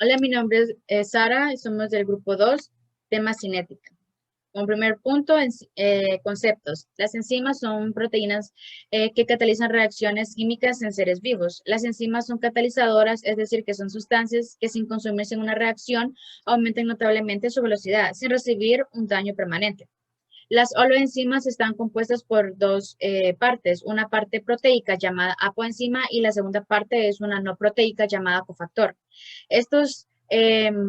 Hola, mi nombre es Sara y somos del grupo 2, tema cinética. Como primer punto, conceptos. Las enzimas son proteínas que catalizan reacciones químicas en seres vivos. Las enzimas son catalizadoras, es decir, que son sustancias que sin consumirse en una reacción aumentan notablemente su velocidad sin recibir un daño permanente. Las holoenzimas están compuestas por dos partes, una parte proteica llamada apoenzima y la segunda parte es una no proteica llamada cofactor. Estos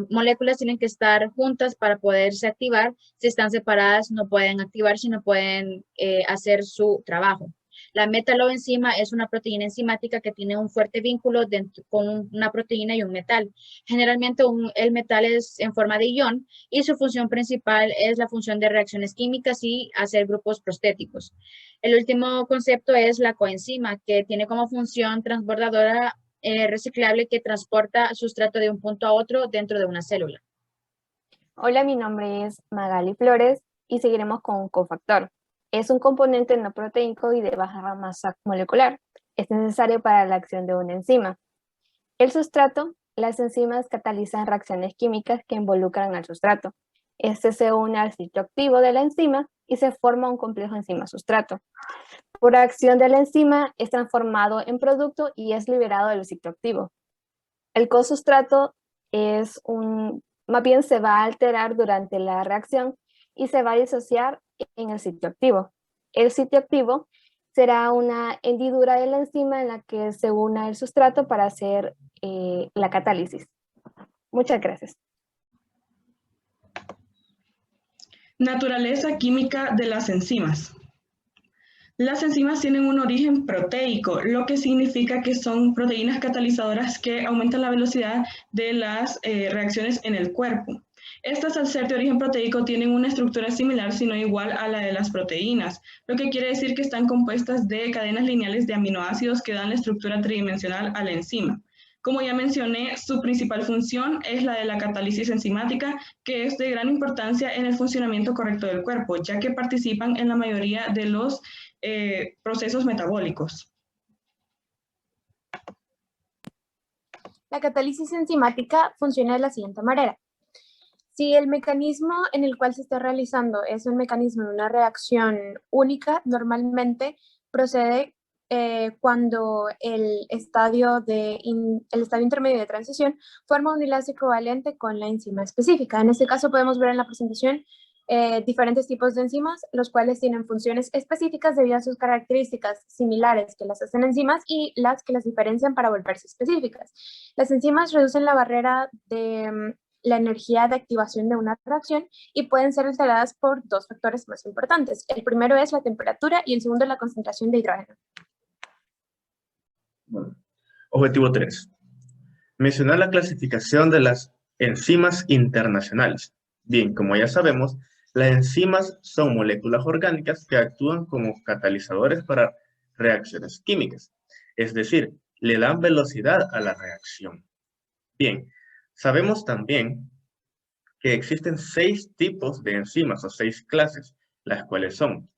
moléculas tienen que estar juntas para poderse activar. Si están separadas, no pueden activarse, no pueden hacer su trabajo. La metaloenzima es una proteína enzimática que tiene un fuerte vínculo con una proteína y un metal. Generalmente el metal es en forma de ion y su función principal es la función de reacciones químicas y hacer grupos prostéticos. El último concepto es la coenzima, que tiene como función transbordadora reciclable que transporta sustrato de un punto a otro dentro de una célula. Hola, mi nombre es Magali Flores y seguiremos con un cofactor. Es un componente no proteíco y de baja masa molecular. Es necesario para la acción de una enzima. El sustrato, las enzimas catalizan reacciones químicas que involucran al sustrato. Este se une al sitio activo de la enzima y se forma un complejo enzima-sustrato. Por acción de la enzima es transformado en producto y es liberado del sitio activo. El cosustrato más bien se va a alterar durante la reacción y se va a disociar en el sitio activo. El sitio activo será una hendidura de la enzima en la que se una el sustrato para hacer la catálisis. Muchas gracias. Naturaleza química de las enzimas. Las enzimas tienen un origen proteico, lo que significa que son proteínas catalizadoras que aumentan la velocidad de las reacciones en el cuerpo. Estas, al ser de origen proteico, tienen una estructura similar, si no igual a la de las proteínas, lo que quiere decir que están compuestas de cadenas lineales de aminoácidos que dan la estructura tridimensional a la enzima. Como ya mencioné, su principal función es la de la catálisis enzimática, que es de gran importancia en el funcionamiento correcto del cuerpo, ya que participan en la mayoría de los procesos metabólicos. La catálisis enzimática funciona de la siguiente manera. Si el mecanismo en el cual se está realizando es un mecanismo de una reacción única, normalmente procede cuando el estadio intermedio de transición forma un enlace covalente con la enzima específica. En este caso podemos ver en la presentación diferentes tipos de enzimas, los cuales tienen funciones específicas debido a sus características similares que las hacen enzimas y las que las diferencian para volverse específicas. Las enzimas reducen la barrera de la energía de activación de una reacción y pueden ser alteradas por dos factores más importantes. El primero es la temperatura y el segundo la concentración de hidrógeno. Bueno, objetivo 3. Mencionar la clasificación de las enzimas internacionales. Bien, como ya sabemos, las enzimas son moléculas orgánicas que actúan como catalizadores para reacciones químicas, es decir, le dan velocidad a la reacción. Bien, sabemos también que existen 6 tipos de enzimas o 6 clases, las cuales son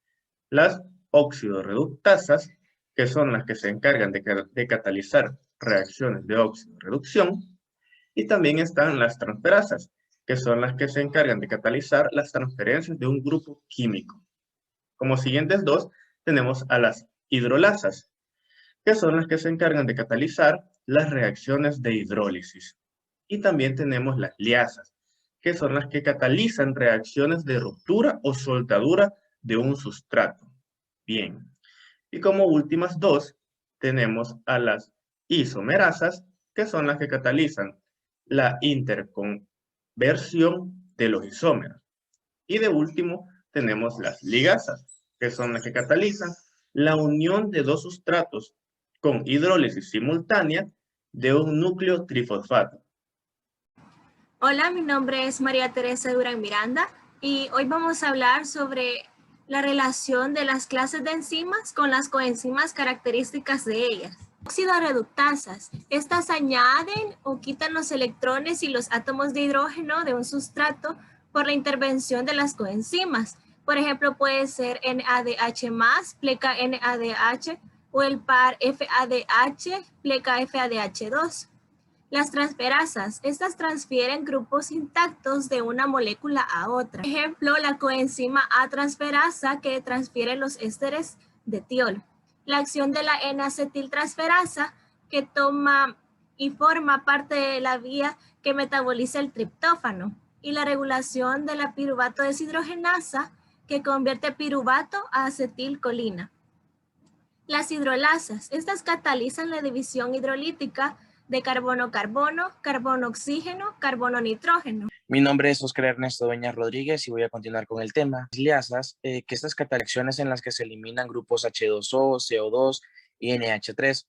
las oxidorreductasas, que son las que se encargan de catalizar reacciones de óxido-reducción, y también están las transferasas, que son las que se encargan de catalizar las transferencias de un grupo químico. Como siguientes dos, tenemos a las hidrolasas, que son las que se encargan de catalizar las reacciones de hidrólisis. Y también tenemos las liasas, que son las que catalizan reacciones de ruptura o soldadura de un sustrato. Bien. Y como últimas dos, tenemos a las isomerasas, que son las que catalizan la interconversión de los isómeros. Y de último, tenemos las ligasas, que son las que catalizan la unión de dos sustratos con hidrólisis simultánea de un núcleo trifosfato. Hola, mi nombre es María Teresa Durán Miranda y hoy vamos a hablar sobre la relación de las clases de enzimas con las coenzimas, características de ellas. Oxidorreductasas. Estas añaden o quitan los electrones y los átomos de hidrógeno de un sustrato por la intervención de las coenzimas. Por ejemplo, puede ser NADH+, pleca NADH, o el par FADH, pleca FADH2. Las transferasas, estas transfieren grupos intactos de una molécula a otra. Por ejemplo, la coenzima A transferasa que transfiere los ésteres de tiol. La acción de la N-acetiltransferasa que toma y forma parte de la vía que metaboliza el triptófano. Y la regulación de la piruvato deshidrogenasa que convierte piruvato a acetilcolina. Las hidrolasas, estas catalizan la división hidrolítica de carbono-carbono, carbono-oxígeno, carbono-nitrógeno. Mi nombre es Oscar Ernesto Dueñas Rodríguez y voy a continuar con el tema. Las liasas, que estas catalizaciones en las que se eliminan grupos H2O, CO2 y NH3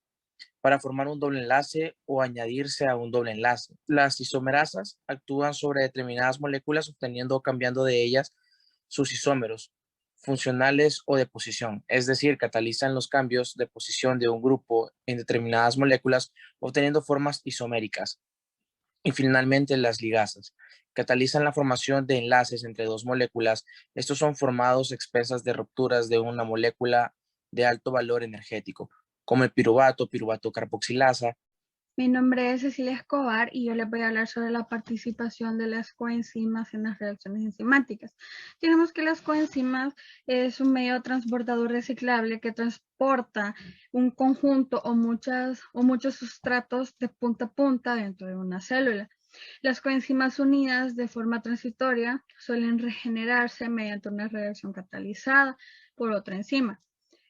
para formar un doble enlace o añadirse a un doble enlace. Las isomerasas actúan sobre determinadas moléculas obteniendo o cambiando de ellas sus isómeros funcionales o de posición, es decir, catalizan los cambios de posición de un grupo en determinadas moléculas obteniendo formas isoméricas. Y finalmente las ligasas catalizan la formación de enlaces entre dos moléculas. Estos son formados expresas de rupturas de una molécula de alto valor energético, como el piruvato carboxilasa. Mi nombre es Cecilia Escobar y yo les voy a hablar sobre la participación de las coenzimas en las reacciones enzimáticas. Tenemos que las coenzimas es un medio transportador reciclable que transporta un conjunto o muchos sustratos de punta a punta dentro de una célula. Las coenzimas unidas de forma transitoria suelen regenerarse mediante una reacción catalizada por otra enzima,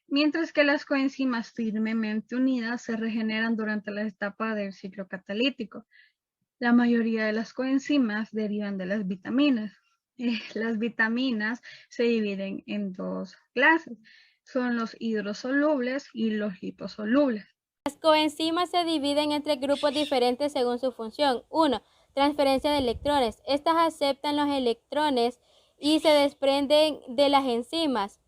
mientras que las coenzimas firmemente unidas se regeneran durante la etapa del ciclo catalítico. La mayoría de las coenzimas derivan de las vitaminas. Las vitaminas se dividen en dos clases, son los hidrosolubles y los liposolubles. Las coenzimas se dividen entre grupos diferentes según su función. 1. Transferencia de electrones. Estas aceptan los electrones y se desprenden de las enzimas.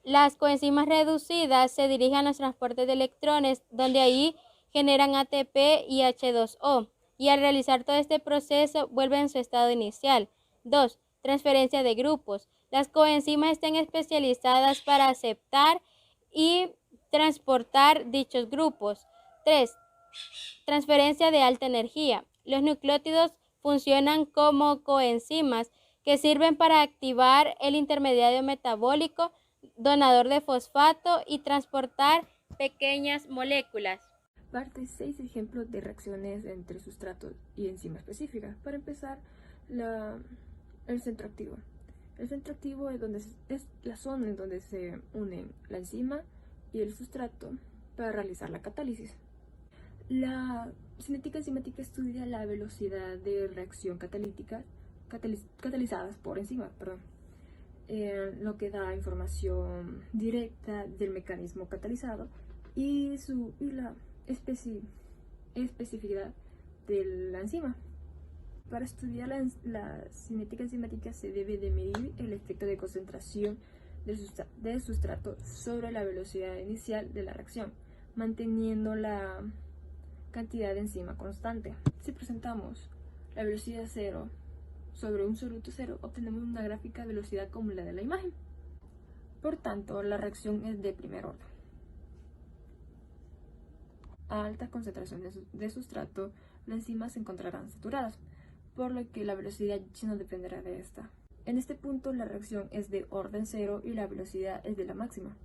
Las coenzimas reducidas se dirigen a los transportes de electrones, donde ahí generan ATP y H2O, y al realizar todo este proceso vuelven a su estado inicial. 2. Transferencia de grupos. Las coenzimas están especializadas para aceptar y transportar dichos grupos. 3. Transferencia de alta energía. Los nucleótidos funcionan como coenzimas que sirven para activar el intermediario metabólico donador de fosfato y transportar pequeñas moléculas. Parte 6 ejemplos de reacciones entre sustrato y enzima específica. Para empezar, el centro activo. El centro activo es la zona en donde se unen la enzima y el sustrato para realizar la catálisis. La cinética enzimática estudia la velocidad de reacción catalizadas por enzimas, lo que da información directa del mecanismo catalizado y la especificidad de la enzima. Para estudiar la cinética enzimática se debe de medir el efecto de concentración del sustrato sobre la velocidad inicial de la reacción, manteniendo la cantidad de enzima constante. Si presentamos la velocidad 0 sobre un soluto 0, obtenemos una gráfica de velocidad como la de la imagen. Por tanto, la reacción es de primer orden. A altas concentraciones de sustrato, las enzimas se encontrarán saturadas, por lo que la velocidad ya no dependerá de esta. En este punto, la reacción es de orden 0 y la velocidad es de la máxima.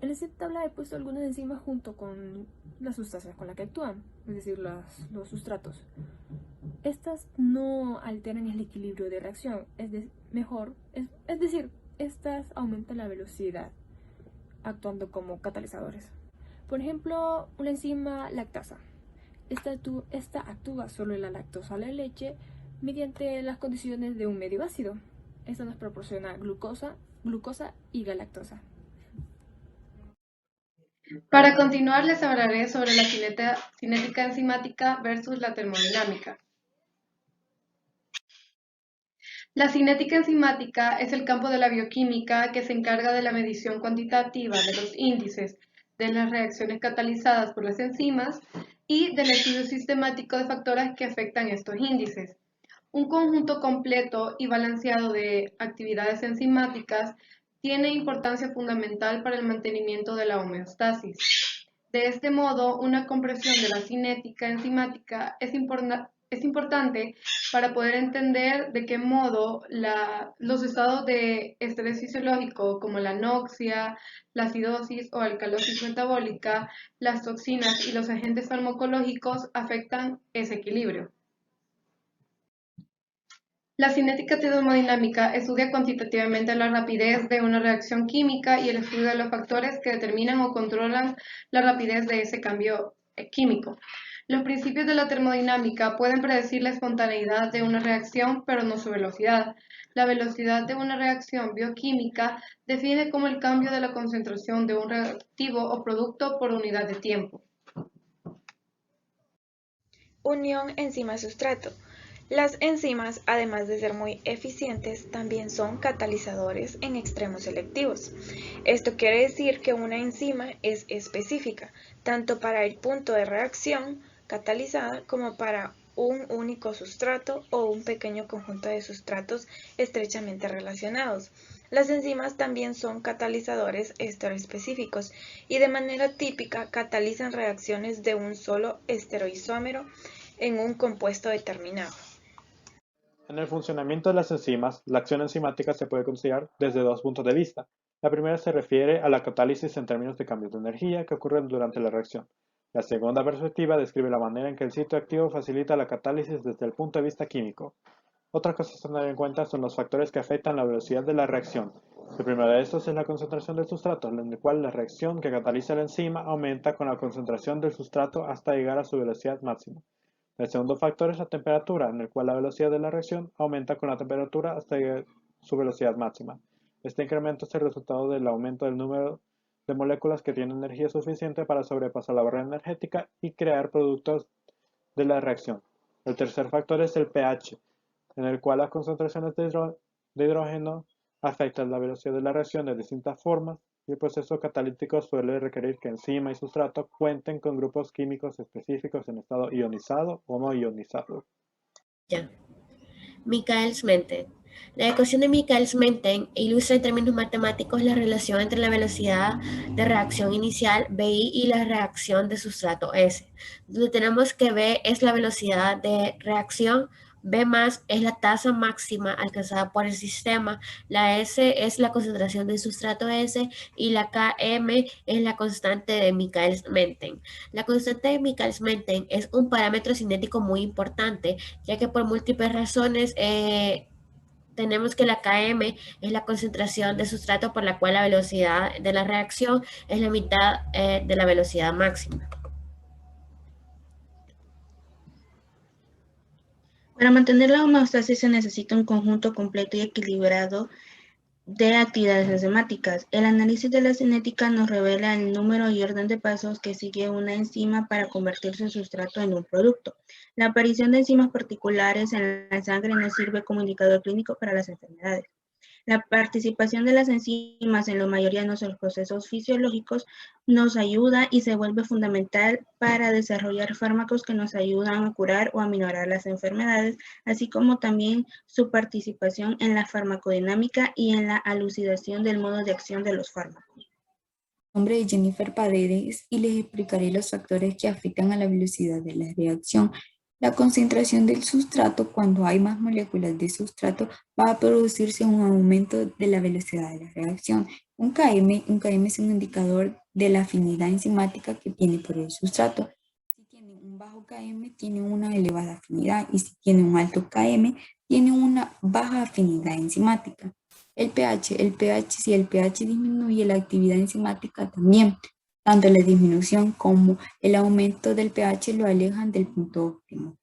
En esta tabla he puesto algunas enzimas junto con las sustancias con las que actúan, es decir, los sustratos. Estas no alteran el equilibrio de reacción, es decir, estas aumentan la velocidad actuando como catalizadores. Por ejemplo, una enzima lactasa. Esta actúa sobre la lactosa de la leche mediante las condiciones de un medio ácido. Esta nos proporciona glucosa y galactosa. Para continuar, les hablaré sobre la cinética enzimática versus la termodinámica. La cinética enzimática es el campo de la bioquímica que se encarga de la medición cuantitativa de los índices de las reacciones catalizadas por las enzimas y del estudio sistemático de factores que afectan estos índices. Un conjunto completo y balanceado de actividades enzimáticas tiene importancia fundamental para el mantenimiento de la homeostasis. De este modo, una comprensión de la cinética enzimática es importante para poder entender de qué modo los estados de estrés fisiológico como la anoxia, la acidosis o alcalosis metabólica, las toxinas y los agentes farmacológicos afectan ese equilibrio. La cinética termodinámica estudia cuantitativamente la rapidez de una reacción química y el estudio de los factores que determinan o controlan la rapidez de ese cambio químico. Los principios de la termodinámica pueden predecir la espontaneidad de una reacción, pero no su velocidad. La velocidad de una reacción bioquímica define como el cambio de la concentración de un reactivo o producto por unidad de tiempo. Unión enzima-sustrato. Las enzimas, además de ser muy eficientes, también son catalizadores en extremos selectivos. Esto quiere decir que una enzima es específica, tanto para el punto de reacción catalizada como para un único sustrato o un pequeño conjunto de sustratos estrechamente relacionados. Las enzimas también son catalizadores estereoespecíficos y de manera típica catalizan reacciones de un solo estereoisómero en un compuesto determinado. En el funcionamiento de las enzimas, la acción enzimática se puede considerar desde dos puntos de vista. La primera se refiere a la catálisis en términos de cambios de energía que ocurren durante la reacción. La segunda perspectiva describe la manera en que el sitio activo facilita la catálisis desde el punto de vista químico. Otra cosa a tener en cuenta son los factores que afectan la velocidad de la reacción. El primero de estos es la concentración del sustrato, en el cual la reacción que cataliza la enzima aumenta con la concentración del sustrato hasta llegar a su velocidad máxima. El segundo factor es la temperatura, en el cual la velocidad de la reacción aumenta con la temperatura hasta llegar a su velocidad máxima. Este incremento es el resultado del aumento del número de moléculas que tienen energía suficiente para sobrepasar la barrera energética y crear productos de la reacción. El tercer factor es el pH, en el cual las concentraciones de hidrógeno afectan la velocidad de la reacción de distintas formas, y el proceso catalítico suele requerir que enzima y sustrato cuenten con grupos químicos específicos en estado ionizado o no ionizado. Michaelis-Menten. La ecuación de Michaelis-Menten ilustra en términos matemáticos la relación entre la velocidad de reacción inicial, BI, y la reacción de sustrato, S, donde tenemos que B es la velocidad de reacción, B más es la tasa máxima alcanzada por el sistema, la S es la concentración del sustrato S y la Km es la constante de Michaelis-Menten. La constante de Michaelis-Menten es un parámetro cinético muy importante, ya que por múltiples razones tenemos que la Km es la concentración de sustrato por la cual la velocidad de la reacción es la mitad de la velocidad máxima. Para mantener la homeostasis se necesita un conjunto completo y equilibrado de actividades enzimáticas. El análisis de la cinética nos revela el número y orden de pasos que sigue una enzima para convertir su sustrato en un producto. La aparición de enzimas particulares en la sangre nos sirve como indicador clínico para las enfermedades. La participación de las enzimas en la mayoría de nuestros procesos fisiológicos nos ayuda y se vuelve fundamental para desarrollar fármacos que nos ayudan a curar o a minorar las enfermedades, así como también su participación en la farmacodinámica y en la elucidación del modo de acción de los fármacos. Mi nombre es Jennifer Paredes y les explicaré los factores que afectan a la velocidad de la reacción. La concentración del sustrato, cuando hay más moléculas de sustrato, va a producirse un aumento de la velocidad de la reacción. Un KM es un indicador de la afinidad enzimática que tiene por el sustrato. Si tiene un bajo KM, tiene una elevada afinidad, y si tiene un alto KM, tiene una baja afinidad enzimática. El pH, si el pH disminuye, la actividad enzimática también. Tanto la disminución como el aumento del pH lo alejan del punto óptimo.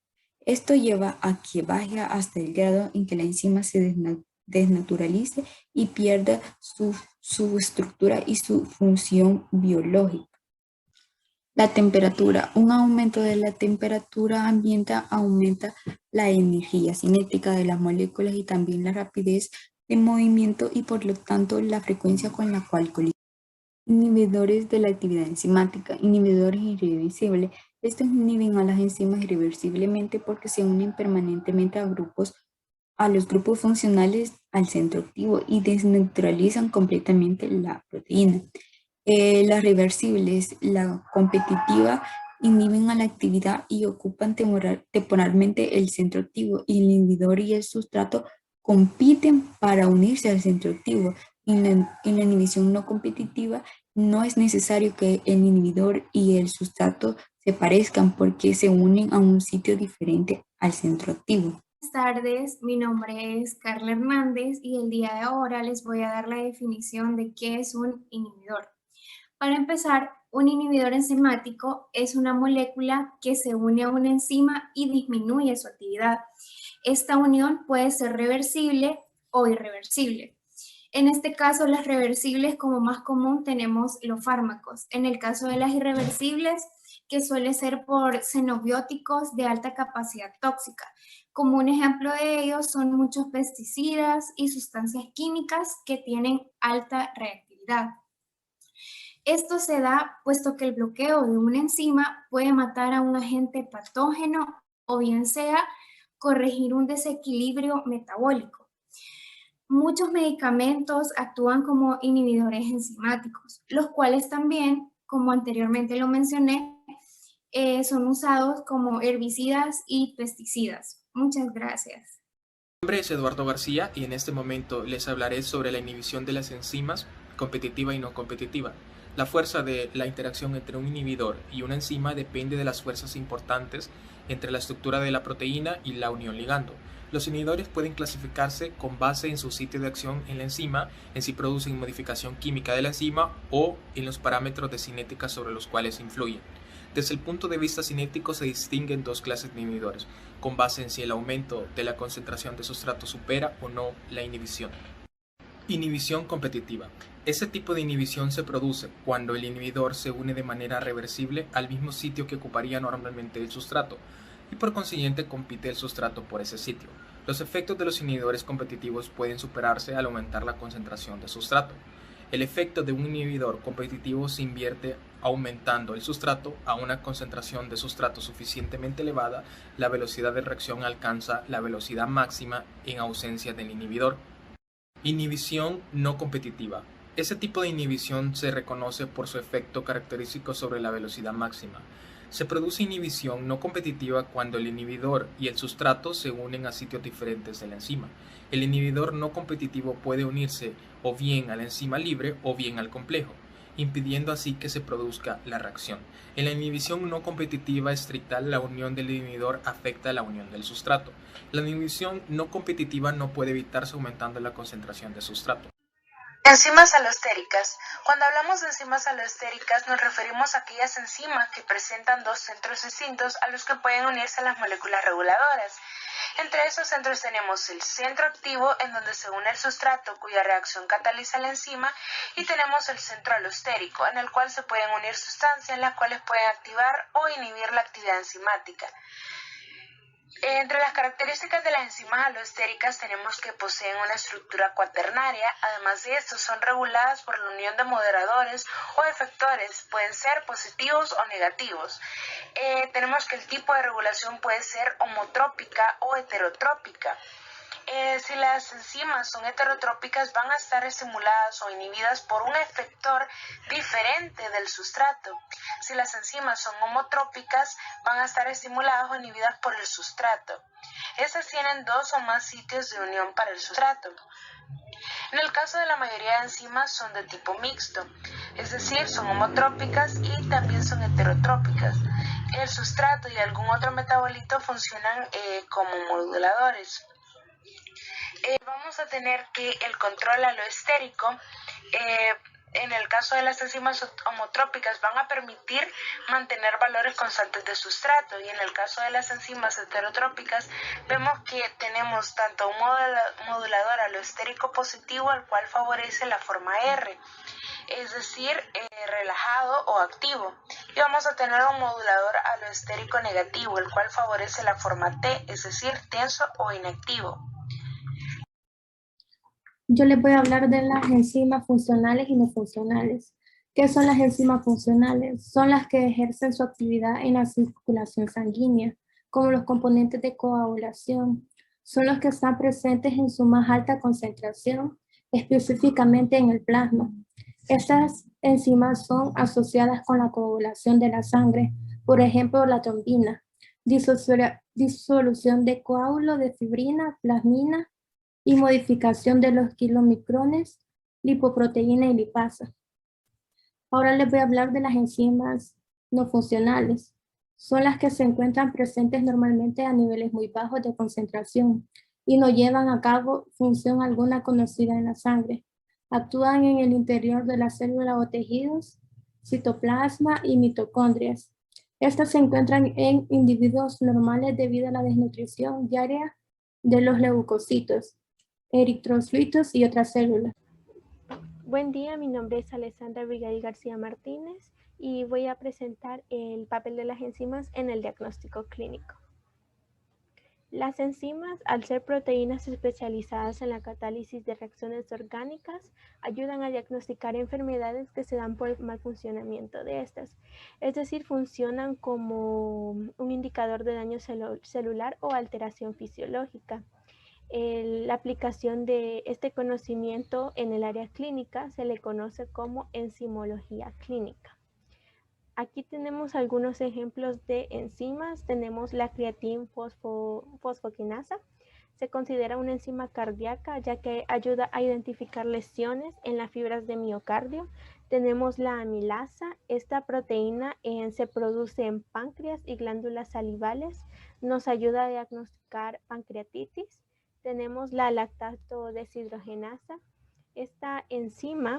Esto lleva a que baje hasta el grado en que la enzima se desnaturalice y pierda su estructura y su función biológica. La temperatura. Un aumento de la temperatura ambiente aumenta la energía cinética de las moléculas y también la rapidez de movimiento y por lo tanto la frecuencia con la cual colisionan. Inhibidores de la actividad enzimática. Inhibidores irreversibles. Estos inhiben a las enzimas irreversiblemente porque se unen permanentemente a los grupos funcionales al centro activo y desnaturalizan completamente la proteína. Las reversibles, la competitiva, inhiben a la actividad y ocupan temporalmente el centro activo. Y el inhibidor y el sustrato compiten para unirse al centro activo. En la inhibición no competitiva no es necesario que el inhibidor y el sustrato se parezcan porque se unen a un sitio diferente al centro activo. Buenas tardes, mi nombre es Carla Hernández y el día de ahora les voy a dar la definición de qué es un inhibidor. Para empezar, un inhibidor enzimático es una molécula que se une a una enzima y disminuye su actividad. Esta unión puede ser reversible o irreversible. En este caso, las reversibles, como más común, tenemos los fármacos. En el caso de las irreversibles, que suele ser por xenobióticos de alta capacidad tóxica. Como un ejemplo de ellos son muchos pesticidas y sustancias químicas que tienen alta reactividad. Esto se da puesto que el bloqueo de una enzima puede matar a un agente patógeno o bien sea corregir un desequilibrio metabólico. Muchos medicamentos actúan como inhibidores enzimáticos, los cuales también, como anteriormente lo mencioné, son usados como herbicidas y pesticidas. Muchas gracias. Mi nombre es Eduardo García y en este momento les hablaré sobre la inhibición de las enzimas competitiva y no competitiva. La fuerza de la interacción entre un inhibidor y una enzima depende de las fuerzas importantes entre la estructura de la proteína y la unión ligando. Los inhibidores pueden clasificarse con base en su sitio de acción en la enzima, en si producen modificación química de la enzima o en los parámetros de cinética sobre los cuales influyen. Desde el punto de vista cinético se distinguen dos clases de inhibidores, con base en si el aumento de la concentración de sustrato supera o no la inhibición. Inhibición competitiva. Este tipo de inhibición se produce cuando el inhibidor se une de manera reversible al mismo sitio que ocuparía normalmente el sustrato, y por consiguiente compite el sustrato por ese sitio. Los efectos de los inhibidores competitivos pueden superarse al aumentar la concentración de sustrato. El efecto de un inhibidor competitivo se invierte aumentando el sustrato a una concentración de sustrato suficientemente elevada, la velocidad de reacción alcanza la velocidad máxima en ausencia del inhibidor. Inhibición no competitiva. Este tipo de inhibición se reconoce por su efecto característico sobre la velocidad máxima. Se produce inhibición no competitiva cuando el inhibidor y el sustrato se unen a sitios diferentes de la enzima. El inhibidor no competitivo puede unirse o bien a la enzima libre o bien al complejo, impidiendo así que se produzca la reacción. En la inhibición no competitiva estricta, la unión del inhibidor afecta a la unión del sustrato. La inhibición no competitiva no puede evitarse aumentando la concentración de sustrato. Enzimas alostéricas. Cuando hablamos de enzimas alostéricas nos referimos a aquellas enzimas que presentan dos centros distintos a los que pueden unirse las moléculas reguladoras. Entre esos centros tenemos el centro activo, en donde se une el sustrato cuya reacción cataliza la enzima, y tenemos el centro alostérico, en el cual se pueden unir sustancias las cuales pueden activar o inhibir la actividad enzimática. Entre las características de las enzimas alostéricas tenemos que poseen una estructura cuaternaria. Además de esto, son reguladas por la unión de moderadores o efectores, pueden ser positivos o negativos. Tenemos que el tipo de regulación puede ser homotrópica o heterotrópica. Si las enzimas son heterotrópicas, van a estar estimuladas o inhibidas por un efector diferente del sustrato. Si las enzimas son homotrópicas, van a estar estimuladas o inhibidas por el sustrato. Estas tienen dos o más sitios de unión para el sustrato. En el caso de la mayoría de enzimas son de tipo mixto, es decir, son homotrópicas y también son heterotrópicas. El sustrato y algún otro metabolito funcionan como moduladores. Vamos a tener que el control aloestérico, en el caso de las enzimas homotrópicas, van a permitir mantener valores constantes de sustrato, y en el caso de las enzimas heterotrópicas vemos que tenemos tanto un modulador aloestérico positivo, al cual favorece la forma R, es decir, relajado o activo, y vamos a tener un modulador aloestérico negativo, el cual favorece la forma T, es decir, tenso o inactivo. Yo les voy a hablar de las enzimas funcionales y no funcionales. ¿Qué son las enzimas funcionales? Son las que ejercen su actividad en la circulación sanguínea, como los componentes de coagulación. Son los que están presentes en su más alta concentración, específicamente en el plasma. Estas enzimas son asociadas con la coagulación de la sangre, por ejemplo, la trombina, disolución de coágulo de fibrina, plasmina y modificación de los kilomicrones, lipoproteína y lipasa. Ahora les voy a hablar de las enzimas no funcionales. Son las que se encuentran presentes normalmente a niveles muy bajos de concentración y no llevan a cabo función alguna conocida en la sangre. Actúan en el interior de la célula o tejidos, citoplasma y mitocondrias. Estas se encuentran en individuos normales debido a la desnutrición diaria de los leucocitos, eritrocitos y otras células. Buen día, mi nombre es Alessandra Abigail García Martínez y voy a presentar el papel de las enzimas en el diagnóstico clínico. Las enzimas, al ser proteínas especializadas en la catálisis de reacciones orgánicas, ayudan a diagnosticar enfermedades que se dan por el mal funcionamiento de estas. Es decir, funcionan como un indicador de daño celular o alteración fisiológica. La aplicación de este conocimiento en el área clínica se le conoce como enzimología clínica. Aquí tenemos algunos ejemplos de enzimas. Tenemos la creatina fosfoquinasa. Se considera una enzima cardíaca ya que ayuda a identificar lesiones en las fibras de miocardio. Tenemos la amilasa. Esta proteína se produce en páncreas y glándulas salivales. Nos ayuda a diagnosticar pancreatitis. Tenemos la lactato deshidrogenasa. Esta enzima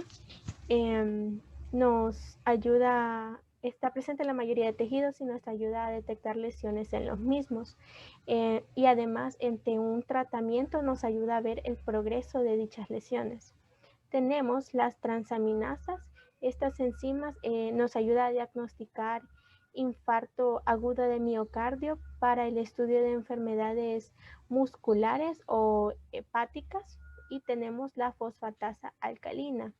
nos ayuda, está presente en la mayoría de tejidos y nos ayuda a detectar lesiones en los mismos. Y además, entre un tratamiento nos ayuda a ver el progreso de dichas lesiones. Tenemos las transaminasas. Estas enzimas nos ayudan a diagnosticar infarto agudo de miocardio para el estudio de enfermedades musculares o hepáticas. Y tenemos la fosfatasa alcalina.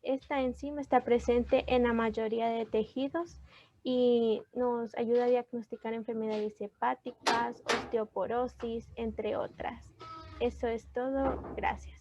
Esta enzima está presente en la mayoría de tejidos y nos ayuda a diagnosticar enfermedades hepáticas, osteoporosis, entre otras. Eso es todo. Gracias.